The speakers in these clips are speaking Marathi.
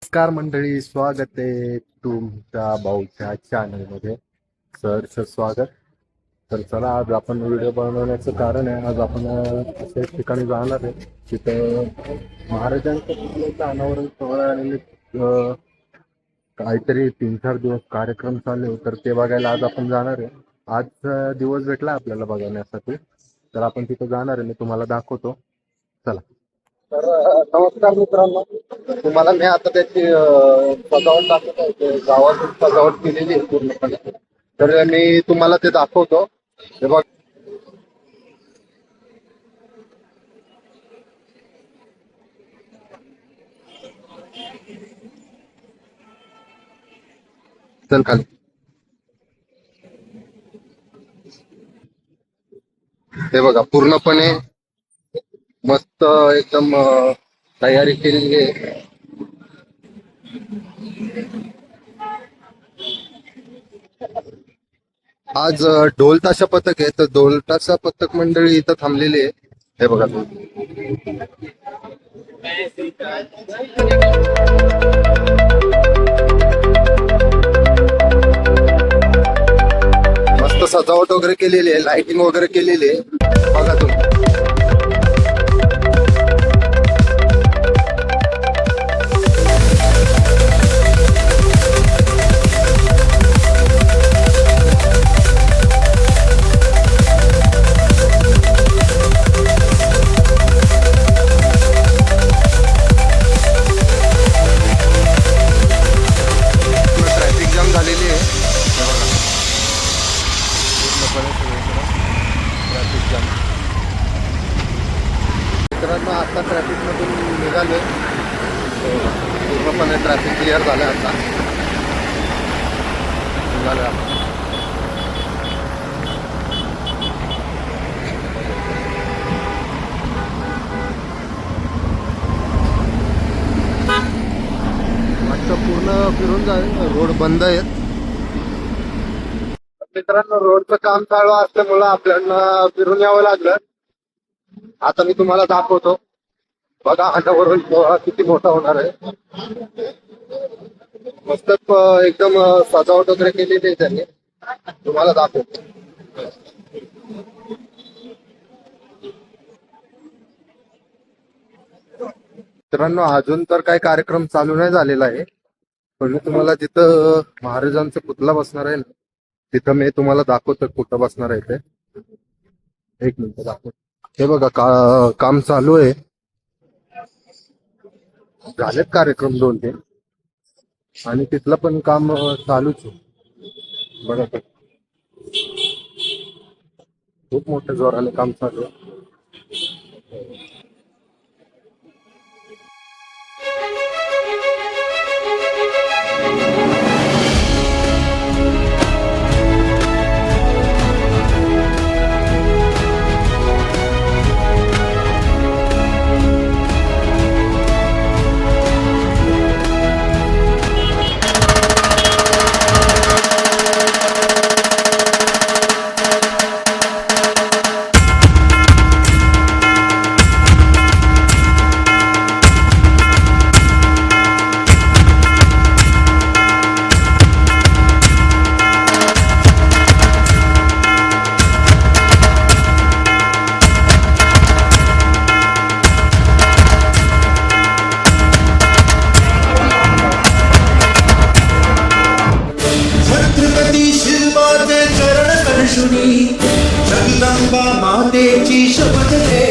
नमस्कार मंडळी, स्वागत आहे तुमच्या भाऊच्या चॅनलमध्ये. सर स्वागत. तर चला, आज आपण व्हिडिओ बनवण्याचं कारण आहे, आज आपण अशा एक ठिकाणी जाणार आहे तिथं महाराजांच्या पुतळ्याचं अनावरण सोहळा आणि काहीतरी 3-4 दिवस कार्यक्रम चालू आहे, तर ते बघायला आज आपण जाणार आहे. आज दिवस भेटला आपल्याला बघण्यासाठी, तर आपण तिथं जाणार आहे. मी तुम्हाला दाखवतो, चला. तर नमस्कार मित्रांनो, तुम्हाला मी आता त्याची सजावट दाखवत आहे. ते गावातून सजावट केलेली आहे पूर्णपणे, तर मी तुम्हाला ते दाखवतो. हे बघ, चल खाली. हे बघा, पूर्णपणे मस्त एकदम तयारी केलेली आहे. आज ढोल ताशा पथक आहे, तर ढोल ताशा पथक मंडळी इथं थांबलेली आहे. हे बघा तुम्ही. मस्त सजावट वगैरे केलेली आहे, लाइटिंग वगैरे केलेली आहे, बघा तुम्ही. ट्रॅफिक जाम झालेली आहे, हे बघा. पूर्णपणे सगळीकडं ट्रॅफिक जाम. मित्रांनो, आता ट्रॅफिकमधून निघाले, पूर्णपणे ट्रॅफिक क्लिअर झालं. आता निघालं आपण. आता पूर्ण फिरून जाईल, रोड बंद आहेत. मित्रांनो, रोडचं काम चालू असल्यामुळं आपल्याला फिरून यावं लागलं. आता मी तुम्हाला दाखवतो, बघा अंडावरून किती मोठा होणार आहे. मस्त एकदम सजावट वगैरे केलेली आहे त्यांनी, तुम्हाला दाखवतो. मित्रांनो, अजून तर काही कार्यक्रम चालू नाही झालेला आहे, पण मी तुम्हाला जिथं महाराजांचा पुतळा बसणार आहे ना, तिथं मी तुम्हाला दाखवतो कुठं बसणार आहे ते. एक मिनिट दाखवतो. हे बघा, काम चालू आहे. झालेत कार्यक्रम 2-3, आणि तिथलं पण काम चालूच आहे. बघा ते. खूप मोठ्या जोराने काम चालू आहे. छत्रपती शिवबाचे चरण स्पर्शुनी जगदंबा मातेची शपथ घे.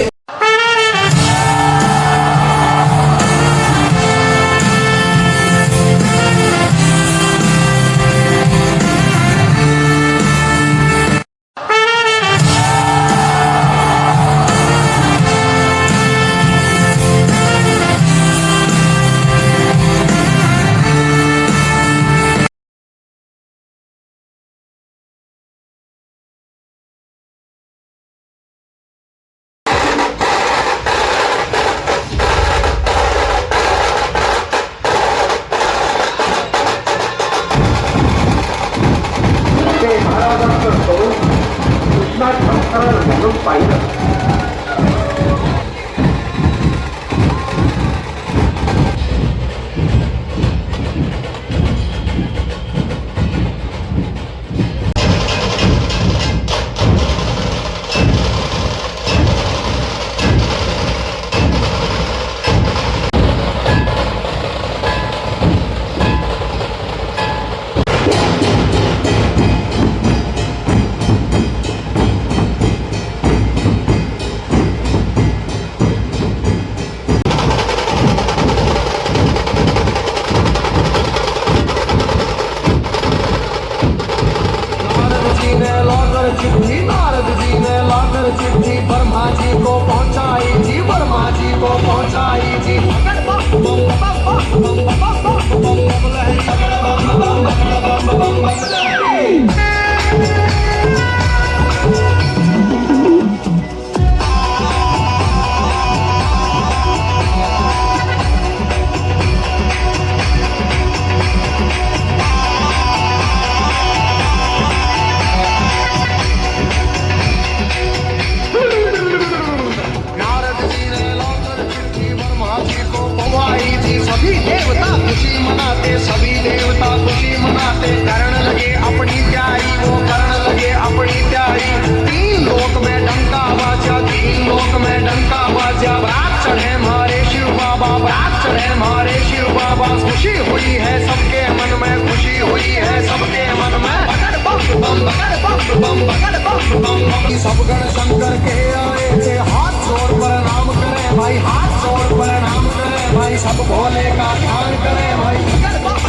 मनाते सभी देवता खुशी मनाते करण लगे अपनी प्यारी वो करण लगे अपनी प्यारी तीन लोक में डंका बाजा तीन लोक में डंका बाजा बारात चढ़े हमारे शिव बाबा बारात चढ़े हमारे शिव बाबा खुशी हुई है सबके मन में खुशी हुई है सबके मन में बगड़ बम बम बगड़ बम बम बगड़ बम बम सब गण शंकर के आए थे हाथ जोड़ प्रणाम करें भाई हाथ जोड़ प्रणाम करें भाई सब भोले का ध्यान करें भाई बगड़ बम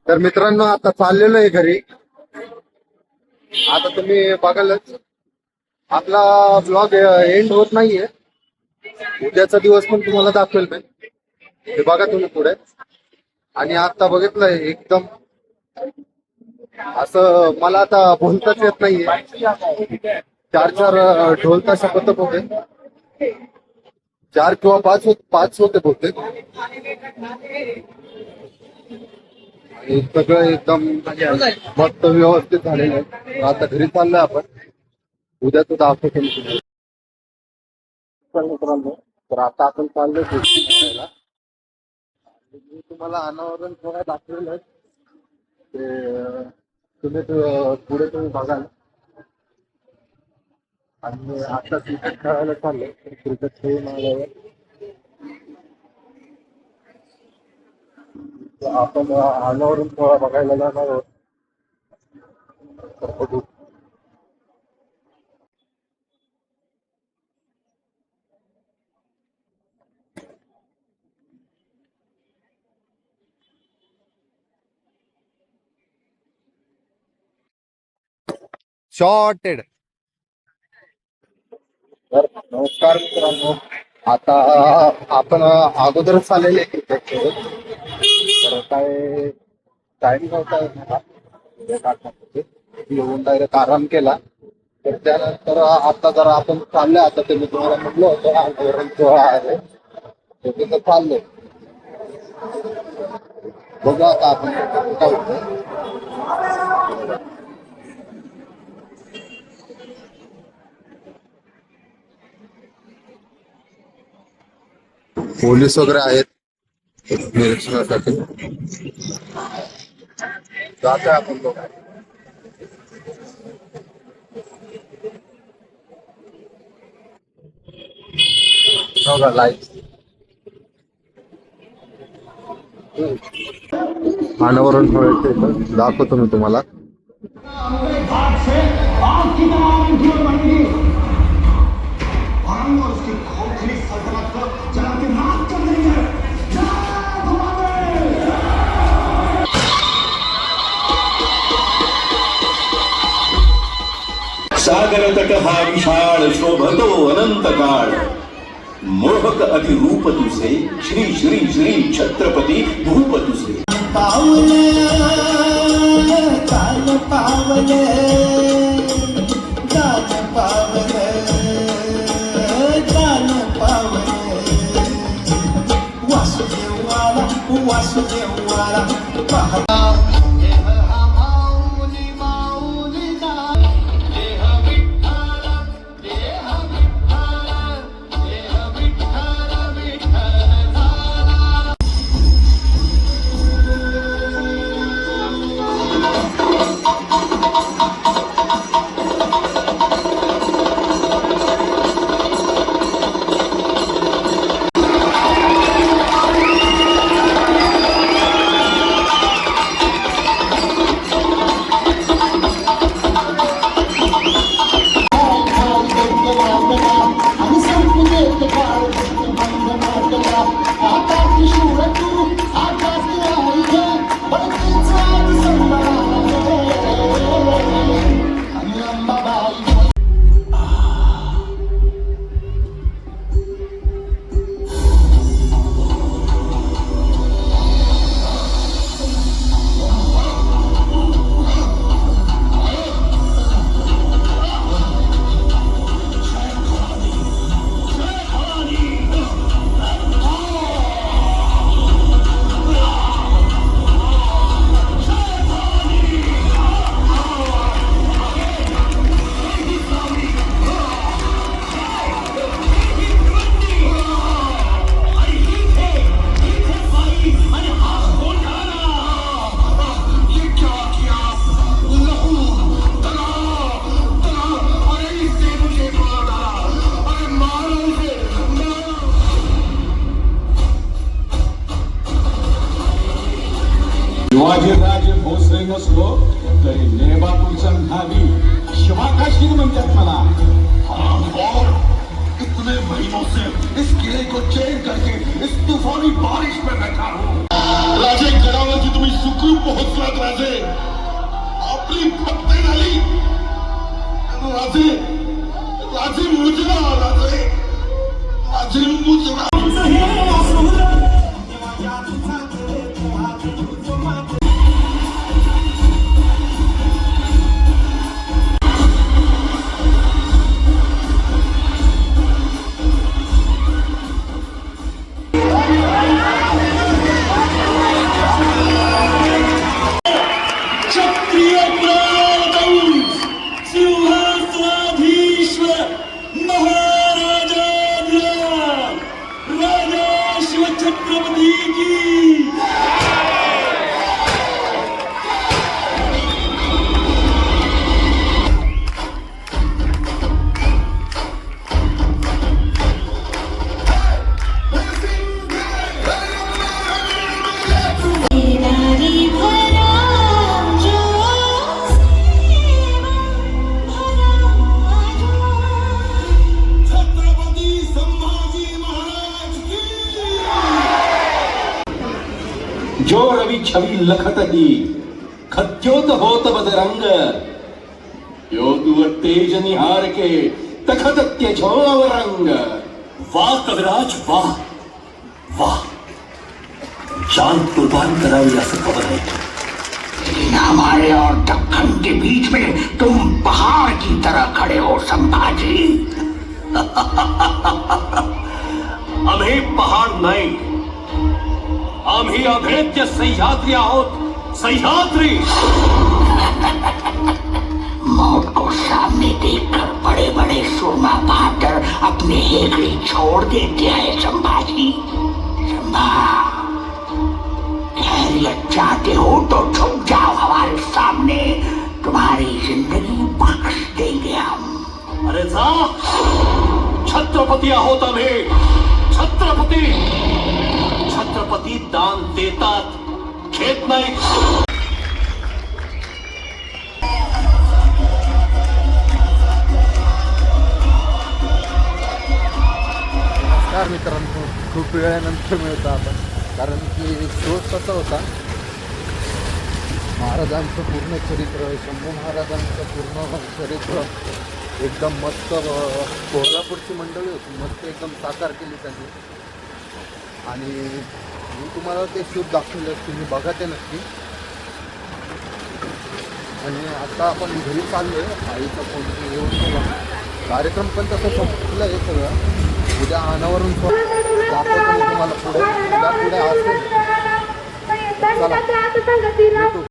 तर मित्रांनो आता चाललेलो आहे घरी. आता तुम्ही बघालच आपला ब्लॉग एंड होत नाहीये. उद्याचा दिवस पण तुम्हाला दाखवेल मी. हे बघा तुम्ही पुढे. आणि आता बघितलंय एकदम असं मला आता बोलताच येत नाहीये. चार ढोल ताशा पथक होते. 4 किंवा 5 होते बहुतेक. आणि सगळं एकदम मस्त व्यवस्थित झालेलं आहे. आता घरी चाललोय आपण. उद्याच दाखवतो मी मित्रांनो. तर आता आपण चाललोय फिरायला. मी तुम्हाला अनावरण थोडा दाखवलं ते तुम्ही पुढे तुम्ही बघाल. आणि आता क्रिकेट खेळायला चाललोय. क्रिकेट खेळून आल्यावर आपण आल्यावरून थोडा बघायला जाणार आहोत. तर बघू. शॉर्टेड. तर नमस्कार मित्रांनो. आता आपण अगोदरच आलेले क्रिकेट खेळत. तर काय टाइम नव्हता येऊन डायरेक्ट आराम केला. तर त्यानंतर आता जरा आपण चाललोय. आता ते मी तुम्हाला म्हटलं होतं आंदोलन आहे तर तिथं चाललोय. बघू आता आपण काय होतं. पोलीस वगैरे आहेत निरीक्षणासाठी. जातोय आपण लोक. बघा लाईट अनावरण व्हायचं दाखवतो मी तुम्हाला. भाग से आग की तरह उठी और बनेगी और उसकी खोखली सल्तनत को जला के राख कर देंगे। जय भवानी। सागर तट हा विशाळ शोभतो अनंत काळ मोहक अतिरूप तुझे श्री श्री श्री छत्रपती भूप तुझे पावले काल पावले दान पावले दान पावले वासुदेवाला वासुदेवाला पाहता शिवाजीराजे भोसले नसलो तरी नेबातून संघावी शिवाकाशीन म्हणतात मला। और इतने महीनों से इस किले को चैन करके इस तूफानी बारिश में बैठा हूँ। राजे गडावरती तुम्ही सुखरूप पोहोचलात राजे, आपली भक्ती झाली राजे, राजे मुजरा राजे, राजे मुजरा। क्षत्रिय प्राणदंड सिंहासनाधीश्वर महाराजाधिराज राजा जो रवि छवि लखत ही खत्योत होत बदरंग यो तु तेज निहार के तखत त्यजो अवरंग। वाह कविराज वाह वाह, जान कुर्बान करावी असं खबर आहे। हमारे और दक्कन के बीच में तुम पहाड़ की तरह खड़े हो संभाजी। आम्ही पहाड नाही, आम्ही अभेद्य सह्याद्री आहोत, सह्याद्री। मौत को सामने देखकर बड़े बड़े सुरमा बहादुर अपने हेकड़ी छोड़ देते हैं संभाजी। संभा, खैरियत चाहते हो तो झुक जाओ हमारे सामने, तुम्हारी जिंदगी बख्श देंगे हम। अरे जा, छत्रपती आहोत आम्ही, छत्रपती। छत्रपती दान देतात, घेत नाही। नमस्कार मित्रांनो, खूप वेळानंतर मिळतो आपण, कारण की शोध कसा होता, महाराजांचं पूर्ण चरित्र, शंभू महाराजांचं पूर्ण चरित्र एकदम मस्त, कोल्हापूरची मंडळी होती, मस्त एकदम साकार केली त्यांनी, आणि मी तुम्हाला ते शूट दाखवलं, तुम्ही बघा ते नक्की। आणि आता आपण घरी चाललो आहे, आईचा फोन येऊन गेला, कार्यक्रम पण तसं संपलं आहे सगळं। उद्या अनावरून दाखवतो मी तुम्हाला पुढे, उद्या पुढे असेल, चला भेटू।